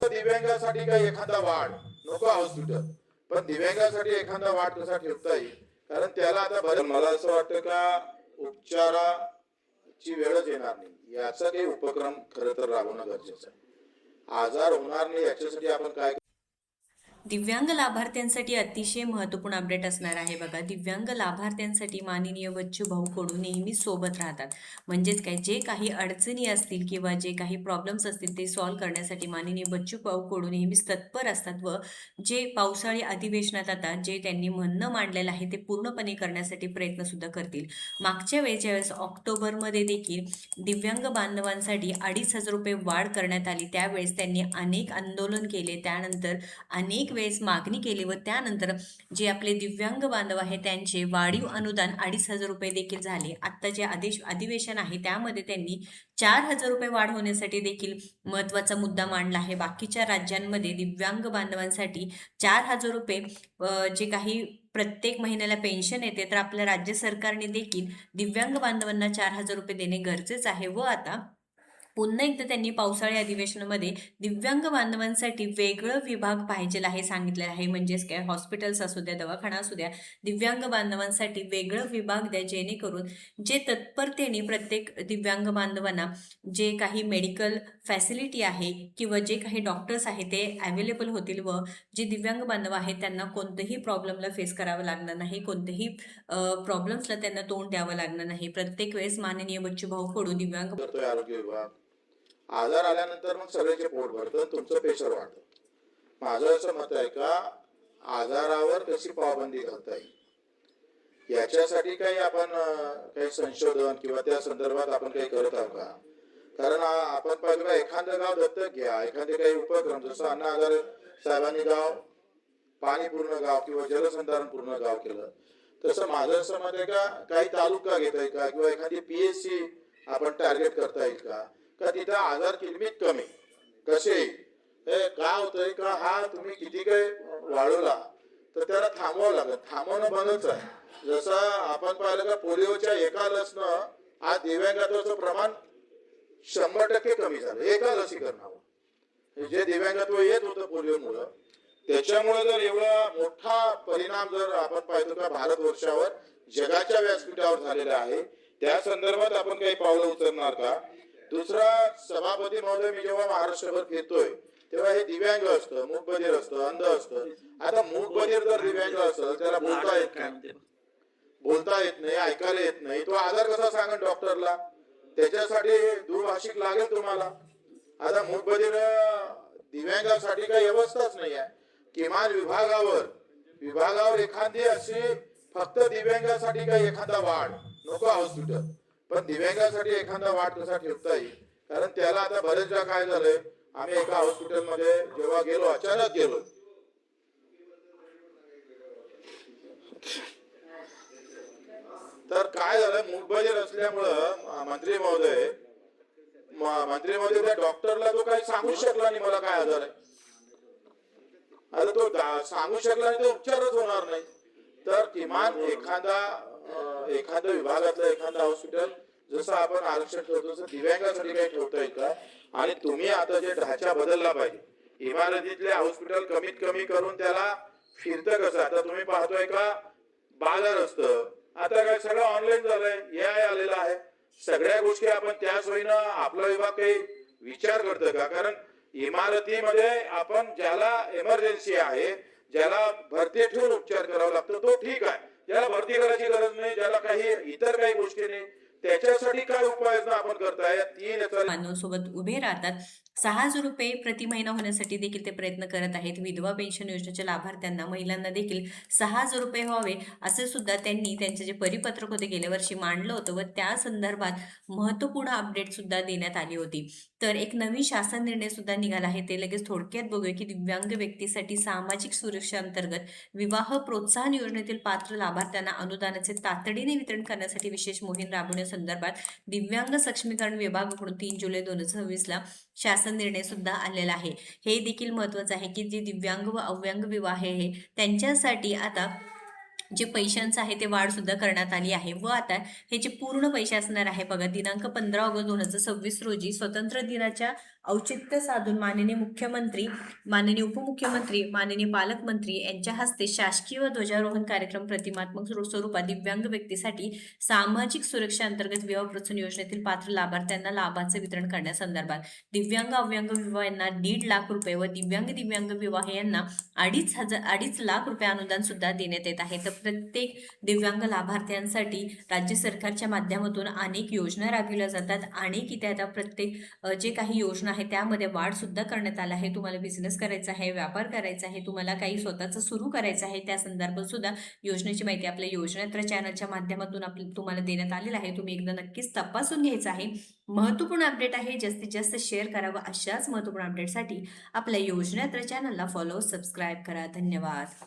दिव्यांगासाठी काही एखादा वाढ नको हॉस्पिटल, पण दिव्यांगासाठी एखादा वाढ कसा ठेवता येईल, कारण त्याला आता बरं मला असं वाटतं का उपचाराची वेळच येणार नाही याचा काही उपक्रम खरं तर राबवणं गरजेचं आहे. आजार होणार नाही याच्यासाठी आपण काय दिव्यांग लाभार्थ्यांसाठी अतिशय महत्त्वपूर्ण अपडेट असणार आहे बघा. दिव्यांग लाभार्थ्यांसाठी माननीय बच्चूभाऊ कडू नेहमी सोबत राहतात. म्हणजेच काय, जे काही अडचणी असतील किंवा जे काही प्रॉब्लेम्स असतील ते सॉल्व्ह करण्यासाठी माननीय बच्चूभाऊ कडू नेहमीच तत्पर असतात व जे पावसाळी अधिवेशनात आता जे त्यांनी म्हणणं मांडलेलं आहे ते पूर्णपणे करण्यासाठी प्रयत्न सुद्धा करतील. मागच्या वेळेच्या वेळेस ऑक्टोबरमध्ये देखील दिव्यांग बांधवांसाठी 2,500 रुपये वाढ करण्यात आली. त्यावेळेस त्यांनी अनेक आंदोलन केले. त्यानंतर अनेक वेळेस मागणी केली व त्यानंतर जे आपले दिव्यांग बांधव आहेत त्यांचे वाढीव अनुदान 2,500 रुपये देखील झाले. आत्ता जे अधिवेशन आहे त्यामध्ये त्यांनी 4,000 रुपये वाढ होण्यासाठी देखील महत्त्वाचा मुद्दा मांडला आहे. बाकीच्या राज्यांमध्ये दिव्यांग बांधवांसाठी 4,000 रुपये जे काही प्रत्येक महिन्याला पेन्शन येते, तर आपल्या राज्य सरकारने देखील दिव्यांग बांधवांना 4,000 रुपये देणे गरजेचं आहे. व आता पुन्हा एकदा त्यांनी पावसाळी अधिवेशनामध्ये दिव्यांग बांधवांसाठी वेगळं विभाग पाहिजे आहे सांगितलेलं आहे. म्हणजेच काय, हॉस्पिटल्स असू द्या, दवाखाना असू द्या, दिव्यांग बांधवांसाठी वेगळं विभाग द्या, जेणेकरून जे तत्परतेने प्रत्येक दिव्यांग बांधवांना जे काही मेडिकल फॅसिलिटी आहे किंवा जे काही डॉक्टर्स आहे ते अवेलेबल होतील व जे दिव्यांग बांधव आहेत त्यांना कोणत्याही प्रॉब्लेमला फेस करावं लागणार नाही, कोणत्याही प्रॉब्लेम्सला त्यांना तोंड द्यावं लागणार नाही. प्रत्येक वेळेस माननीय बच्चूभाऊ कडू दिव्यांग करतोय आरोग्य विभाग. आजार आल्यानंतर मग सगळ्याचे पोट भरतं, तुमचं प्रेशर वाढतं. माझं असं मत आहे का आजारावर कशी पाबंदी घालता येईल याच्यासाठी काही आपण काही संशोधन किंवा त्या संदर्भात आपण काही करत आहोत का? कारण आपण पाहिजे का एखादं गाव दत्तक घ्या, एखादे काही उपक्रम जसं अण्णा हजारे साहेबांनी गाव पाणी पूर्ण गाव किंवा जलसंधारण पूर्ण गाव केलं, तसं माझं असं मत आहे का काही तालुका घेता येईल का किंवा एखादी PSC आपण टार्गेट करता येईल का, का तिथं आजार किलमित कमी कसे हे काय होतंय का हा तुम्ही किती काही वाढवला तर त्याला थांबवावं लागेल. थांबवणं बंदच आहे. जसं आपण पाहिलं का पोलिओच्या एका लसनं आज दिव्यांगत्वाचं प्रमाण 100% कमी झालं एका लसीकरणावर. जे दिव्यांगत्व येत होतं पोलिओमुळं, त्याच्यामुळे जर एवढा मोठा परिणाम जर आपण पाहतो का भारतवर्षावर जगाच्या व्यासपीठावर झालेला आहे, त्या संदर्भात आपण काही पावलं उचलणार का? दुसरा, सभापती महोदय, मी जेव्हा महाराष्ट्रभर फिरतोय तेव्हा हे दिव्यांग असतं, मूकबधीर असतं, अंध असतं. आता मूकबधीर जर दिव्यांग असतं त्याला बोलता येत नाही, ऐकायला येत नाही, तो आजार कसा सांगा डॉक्टरला? त्याच्यासाठी दुभाषिक लागेल तुम्हाला. आता मूकबधीर दिव्यांगासाठी काही व्यवस्थाच नाही आहे. किमान विभागावर एखादी अशी फक्त दिव्यांगासाठी काही एखादा वाढ नको हॉस्पिटल, पण दिव्यांगासाठी एखादा वाढ कसा ठेवता येईल, कारण त्याला आता बरेचदा काय झालंय, आम्ही एका हॉस्पिटलमध्ये जेव्हा गेलो, अचानक गेलो, तर काय झालं, मूकबधीर असल्यामुळं मंत्री महोदय त्या डॉक्टरला तो काही सांगू शकला नाही मला काय आजार आहे. आता तो सांगू शकला नाही तर उपचारच होणार नाही. तर किमान एखादा विभागातलं एखादा हॉस्पिटल जसं आपण आरक्षण ठेवतो तसं दिव्यांगासाठी काही ठेवता येईल का? आणि तुम्ही आता जे ढाचा बदलला पाहिजे, इमारतीतले हॉस्पिटल कमीत कमी करून त्याला फिरतं कसं. आता तुम्ही पाहतोय का बाजार असतं, आता काय सगळं ऑनलाईन झालंय, AI आलेला आहे. सगळ्या गोष्टी आपण त्या सोयीनं आपला विभाग काही विचार करतो का? कारण इमारतीमध्ये आपण ज्याला इमर्जन्सी आहे, ज्याला भरती ठेवून उपचार करावा लागतो तो ठीक आहे, ज्याला भरती करायची गरज नाही, ज्याला काही इतर काही गोष्टी नाही, त्याच्यासाठी काय उपाययोजना आपण करताय? मानवासोबत उभे राहतात. 6,000 रुपये प्रति महिना होण्यासाठी देखील ते प्रयत्न करत आहेत. विधवा पेन्शन योजनेच्या लाभार्थ्यांना, महिलांना देखील 6,000 रुपये व्हावे असे सुद्धा त्यांनी त्यांचे जे परिपत्रक होते गेल्या वर्षी मांडलं होतं व त्या संदर्भात महत्त्वपूर्ण अपडेट सुद्धा देण्यात आली होती. तर एक नवीन शासन निर्णय सुद्धा निघाला आहे. ते लगेच थोडक्यात बघूया की दिव्यांग व्यक्तीसाठी सामाजिक सुरक्षा अंतर्गत विवाह प्रोत्साहन योजनेतील पात्र लाभार्थ्यांना अनुदानाचे तातडीने वितरण करण्यासाठी विशेष मोहीम राबवण्यासंदर्भात दिव्यांग सक्षमीकरण विभागाकडून 3 जुलै 2026 ला शासन निर्णय सुद्धा आलेला आहे. हे देखील महत्त्वाचं आहे की जे दिव्यांग व अव्यांग विवाह आहे त्यांच्यासाठी आता जे पैशांचं आहे ते वाढ सुद्धा करण्यात आली आहे व आता हे जे पूर्ण पैसे असणार आहे बघा, दिनांक 15 ऑगस्ट 2026 रोजी स्वातंत्र्य दिनाच्या औचित्य साधून माननीय मुख्यमंत्री, माननीय उपमुख्यमंत्री, माननीय पालकमंत्री यांच्या हस्ते शासकीय व ध्वजारोहण कार्यक्रम प्रतिमात्मक स्वरूपात दिव्यांग व्यक्तीसाठी सामाजिक सुरक्षा अंतर्गत विवाह प्रोत्साहन योजनेतील पात्र लाभार्थ्यांना लाभाचे वितरण करण्यासंदर्भात दिव्यांग अव्यांग विवाह यांना 1.5 लाख रुपये व दिव्यांग विवाह यांना 2.5 लाख रुपये अनुदान सुद्धा देण्यात येत आहे. तर प्रत्येक दिव्यांग लाभार्थ्यांसाठी राज्य सरकारच्या माध्यमातून अनेक योजना राबविल्या जातात. अनेक इथे आता प्रत्येक जे काही योजना आहे त्यामध्ये वाढ सुद्धा करण्यात आला आहे. तुम्हाला बिझनेस करायचा आहे, व्यापार करायचा आहे, तुम्हाला काही स्वतःचं सुरू करायचं आहे, त्या संदर्भात सुद्धा योजनेची माहिती आपल्या योजनेत्र चॅनलच्या माध्यमातून तुम्हाला देण्यात आलेलं आहे. तुम्ही एकदा नक्कीच तपासून घ्यायचं आहे. महत्त्वपूर्ण अपडेट आहे, जास्तीत जास्त शेअर करावं. अशाच महत्त्वपूर्ण अपडेटसाठी आपल्या योजनेत्र चॅनलला फॉलो सबस्क्राईब करा. धन्यवाद.